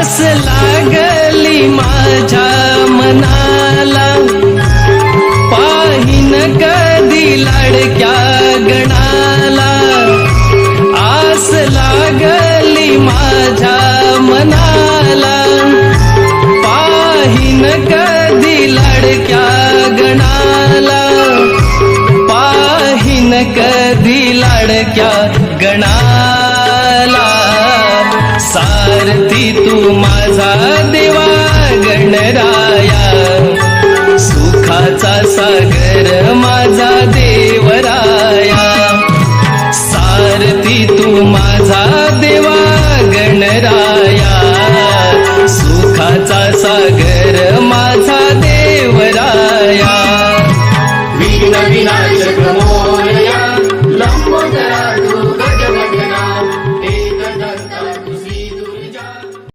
आस लागली माझ्या मनाला, पाहिन कधी लाडक्या गणाला. आस लागली माझ्या मनाला, पाहिन कधी लाडक्या गणाला. पाहिन कधी लाडक्या गणाला. सारथी तू माझा